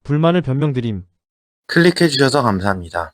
불만을 변명드림. 클릭해주셔서 감사합니다.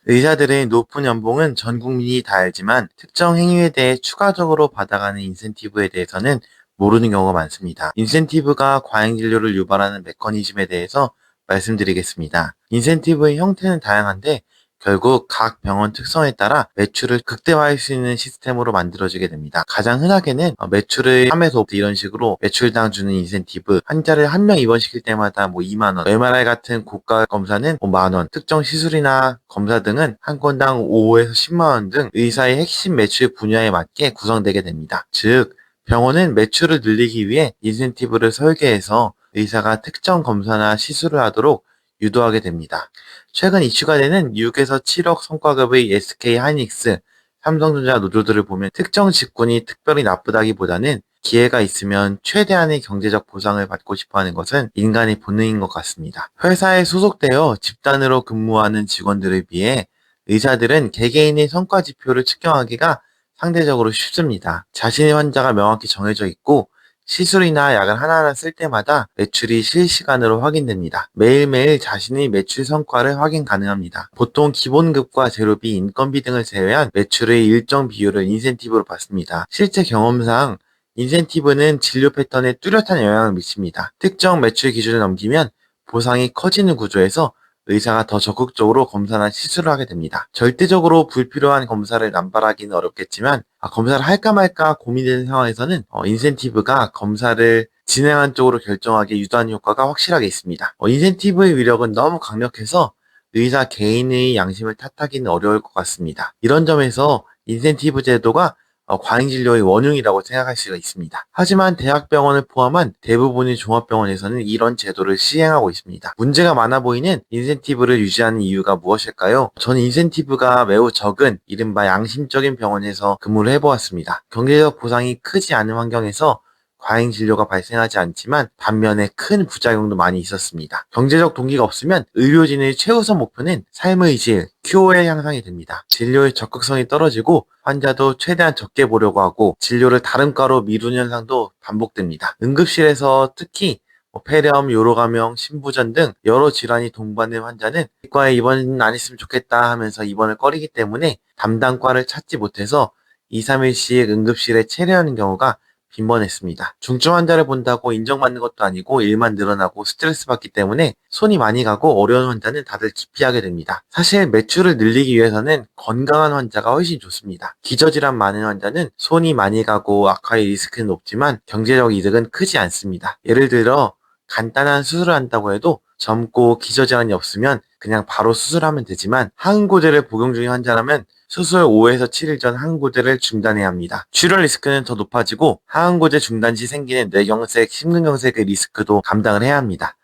의사들의 높은 연봉은 전 국민이 다 알지만 특정 행위에 대해 추가적으로 받아가는 인센티브에 대해서는 모르는 경우가 많습니다. 인센티브가 과잉진료를 유발하는 메커니즘에 대해서 말씀드리겠습니다. 인센티브의 형태는 다양한데 결국 각 병원 특성에 따라 매출을 극대화할 수 있는 시스템으로 만들어지게 됩니다. 가장 흔하게는 매출의 3에서 5 이런 식으로 매출당 주는 인센티브, 환자를 한 명 입원시킬 때마다 2만 원, MRI 같은 고가 검사는 5만 원, 특정 시술이나 검사 등은 한 건당 5에서 10만 원 등 의사의 핵심 매출 분야에 맞게 구성되게 됩니다. 즉, 병원은 매출을 늘리기 위해 인센티브를 설계해서 의사가 특정 검사나 시술을 하도록 유도하게 됩니다. 최근 이슈가 되는 6에서 7억 성과급의 SK하이닉스, 삼성전자 노조들을 보면 특정 직군이 특별히 나쁘다기보다는 기회가 있으면 최대한의 경제적 보상을 받고 싶어하는 것은 인간의 본능인 것 같습니다. 회사에 소속되어 집단으로 근무하는 직원들에 비해 의사들은 개개인의 성과 지표를 측정하기가 상대적으로 쉽습니다. 자신의 환자가 명확히 정해져 있고 시술이나 약을 하나하나 쓸 때마다 매출이 실시간으로 확인됩니다. 매일매일 자신의 매출 성과를 확인 가능합니다. 보통 기본급과 재료비, 인건비 등을 제외한 매출의 일정 비율을 인센티브로 받습니다. 실제 경험상 인센티브는 진료 패턴에 뚜렷한 영향을 미칩니다. 특정 매출 기준을 넘기면 보상이 커지는 구조에서 의사가 더 적극적으로 검사나 시술을 하게 됩니다. 절대적으로 불필요한 검사를 남발하기는 어렵겠지만 검사를 할까 말까 고민되는 상황에서는 인센티브가 검사를 진행한 쪽으로 결정하게 유도하는 효과가 확실하게 있습니다. 인센티브의 위력은 너무 강력해서 의사 개인의 양심을 탓하기는 어려울 것 같습니다. 이런 점에서 인센티브 제도가 과잉진료의 원흉이라고 생각할 수가 있습니다. 하지만 대학병원을 포함한 대부분의 종합병원에서는 이런 제도를 시행하고 있습니다. 문제가 많아 보이는 인센티브를 유지하는 이유가 무엇일까요? 저는 인센티브가 매우 적은 이른바 양심적인 병원에서 근무를 해보았습니다. 경제적 보상이 크지 않은 환경에서 과잉 진료가 발생하지 않지만 반면에 큰 부작용도 많이 있었습니다. 경제적 동기가 없으면 의료진의 최우선 목표는 삶의 질, QOL 향상이 됩니다. 진료의 적극성이 떨어지고 환자도 최대한 적게 보려고 하고 진료를 다른 과로 미루는 현상도 반복됩니다. 응급실에서 특히 폐렴, 요로감염, 신부전 등 여러 질환이 동반된 환자는 치과에 입원 안 했으면 좋겠다 하면서 입원을 꺼리기 때문에 담당과를 찾지 못해서 2, 3일씩 응급실에 체류하는 경우가 빈번했습니다. 중증 환자를 본다고 인정받는 것도 아니고 일만 늘어나고 스트레스 받기 때문에 손이 많이 가고 어려운 환자는 다들 기피하게 됩니다. 사실 매출을 늘리기 위해서는 건강한 환자가 훨씬 좋습니다. 기저질환 많은 환자는 손이 많이 가고 악화의 리스크는 높지만 경제적 이득은 크지 않습니다. 예를 들어 간단한 수술을 한다고 해도 젊고 기저질환이 없으면 그냥 바로 수술하면 되지만 항고제를 복용 중인 환자라면 수술 5에서 7일 전 항고제를 중단해야 합니다. 출혈 리스크는 더 높아지고 항고제 중단 시 생기는 뇌경색, 심근경색의 리스크도 감당을 해야 합니다.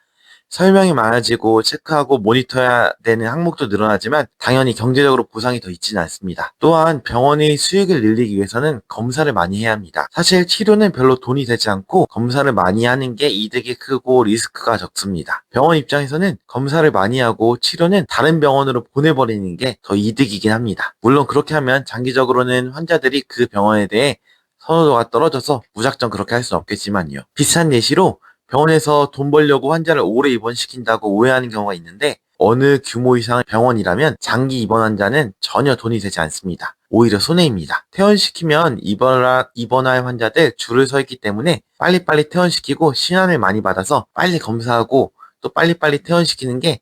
설명이 많아지고 체크하고 모니터해야 되는 항목도 늘어나지만 당연히 경제적으로 보상이 더 있지는 않습니다. 또한 병원의 수익을 늘리기 위해서는 검사를 많이 해야 합니다. 사실 치료는 별로 돈이 되지 않고 검사를 많이 하는 게 이득이 크고 리스크가 적습니다. 병원 입장에서는 검사를 많이 하고 치료는 다른 병원으로 보내버리는 게 더 이득이긴 합니다. 물론 그렇게 하면 장기적으로는 환자들이 그 병원에 대해 선호도가 떨어져서 무작정 그렇게 할 수는 없겠지만요. 비슷한 예시로 병원에서 돈 벌려고 환자를 오래 입원시킨다고 오해하는 경우가 있는데 어느 규모 이상의 병원이라면 장기 입원 환자는 전혀 돈이 되지 않습니다. 오히려 손해입니다. 퇴원시키면 입원할 환자들 줄을 서 있기 때문에 빨리빨리 퇴원시키고 신안을 많이 받아서 빨리 검사하고 또 빨리빨리 퇴원시키는 게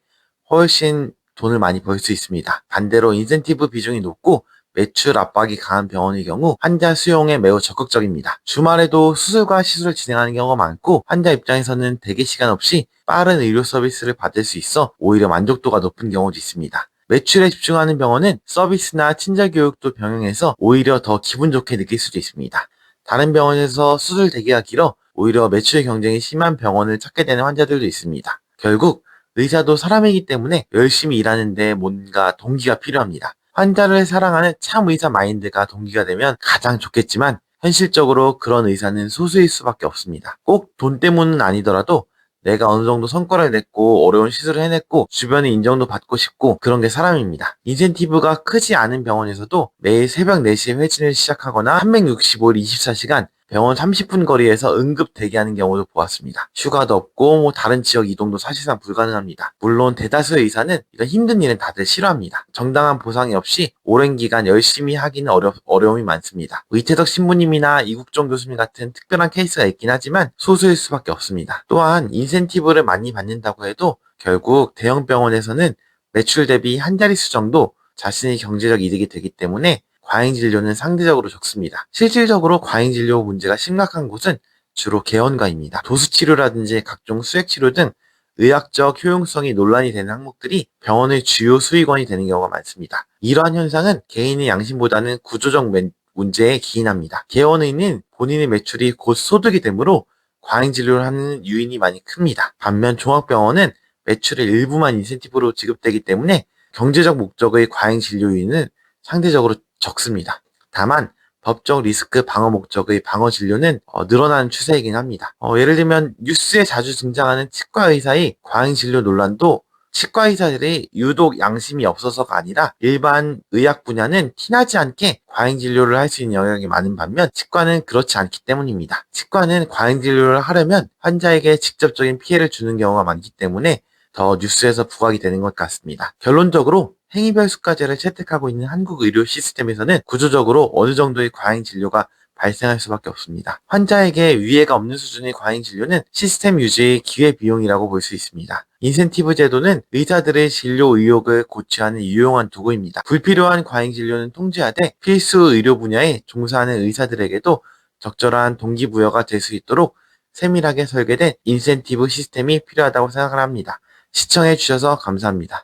훨씬 돈을 많이 벌 수 있습니다. 반대로 인센티브 비중이 높고 매출 압박이 강한 병원의 경우 환자 수용에 매우 적극적입니다. 주말에도 수술과 시술을 진행하는 경우가 많고 환자 입장에서는 대기 시간 없이 빠른 의료 서비스를 받을 수 있어 오히려 만족도가 높은 경우도 있습니다. 매출에 집중하는 병원은 서비스나 친절 교육도 병행해서 오히려 더 기분 좋게 느낄 수도 있습니다. 다른 병원에서 수술 대기가 길어 오히려 매출 경쟁이 심한 병원을 찾게 되는 환자들도 있습니다. 결국 의사도 사람이기 때문에 열심히 일하는데 뭔가 동기가 필요합니다. 환자를 사랑하는 참 의사 마인드가 동기가 되면 가장 좋겠지만 현실적으로 그런 의사는 소수일 수밖에 없습니다. 꼭 돈 때문은 아니더라도 내가 어느 정도 성과를 냈고 어려운 시술을 해냈고 주변의 인정도 받고 싶고 그런 게 사람입니다. 인센티브가 크지 않은 병원에서도 매일 새벽 4시에 회진을 시작하거나 365일 24시간 병원 30분 거리에서 응급 대기하는 경우도 보았습니다. 휴가도 없고 다른 지역 이동도 사실상 불가능합니다. 물론 대다수의 의사는 이런 힘든 일은 다들 싫어합니다. 정당한 보상이 없이 오랜 기간 열심히 하기는 어려움이 많습니다. 의태덕 신부님이나 이국종 교수님 같은 특별한 케이스가 있긴 하지만 소수일 수밖에 없습니다. 또한 인센티브를 많이 받는다고 해도 결국 대형 병원에서는 매출 대비 한 자릿수 정도 자신의 경제적 이득이 되기 때문에 과잉진료는 상대적으로 적습니다. 실질적으로 과잉진료 문제가 심각한 곳은 주로 개원과입니다. 도수치료라든지 각종 수액치료 등 의학적 효용성이 논란이 되는 항목들이 병원의 주요 수익원이 되는 경우가 많습니다. 이러한 현상은 개인의 양심보다는 구조적 문제에 기인합니다. 개원의는 본인의 매출이 곧 소득이 되므로 과잉진료를 하는 유인이 많이 큽니다. 반면 종합병원은 매출의 일부만 인센티브로 지급되기 때문에 경제적 목적의 과잉진료 유인은 상대적으로 적습니다. 다만 법적 리스크 방어 목적의 방어 진료는 늘어나는 추세이긴 합니다. 예를 들면 뉴스에 자주 등장하는 치과 의사의 과잉 진료 논란도 치과 의사들이 유독 양심이 없어서가 아니라 일반 의학 분야는 티나지 않게 과잉 진료를 할 수 있는 영역이 많은 반면 치과는 그렇지 않기 때문입니다. 치과는 과잉 진료를 하려면 환자에게 직접적인 피해를 주는 경우가 많기 때문에 더 뉴스에서 부각이 되는 것 같습니다. 결론적으로 행위별 수가제를 채택하고 있는 한국 의료 시스템에서는 구조적으로 어느 정도의 과잉 진료가 발생할 수밖에 없습니다. 환자에게 위해가 없는 수준의 과잉 진료는 시스템 유지의 기회비용이라고 볼 수 있습니다. 인센티브 제도는 의사들의 진료 의욕을 고취하는 유용한 도구입니다. 불필요한 과잉 진료는 통제하되 필수 의료 분야에 종사하는 의사들에게도 적절한 동기부여가 될 수 있도록 세밀하게 설계된 인센티브 시스템이 필요하다고 생각을 합니다. 시청해주셔서 감사합니다.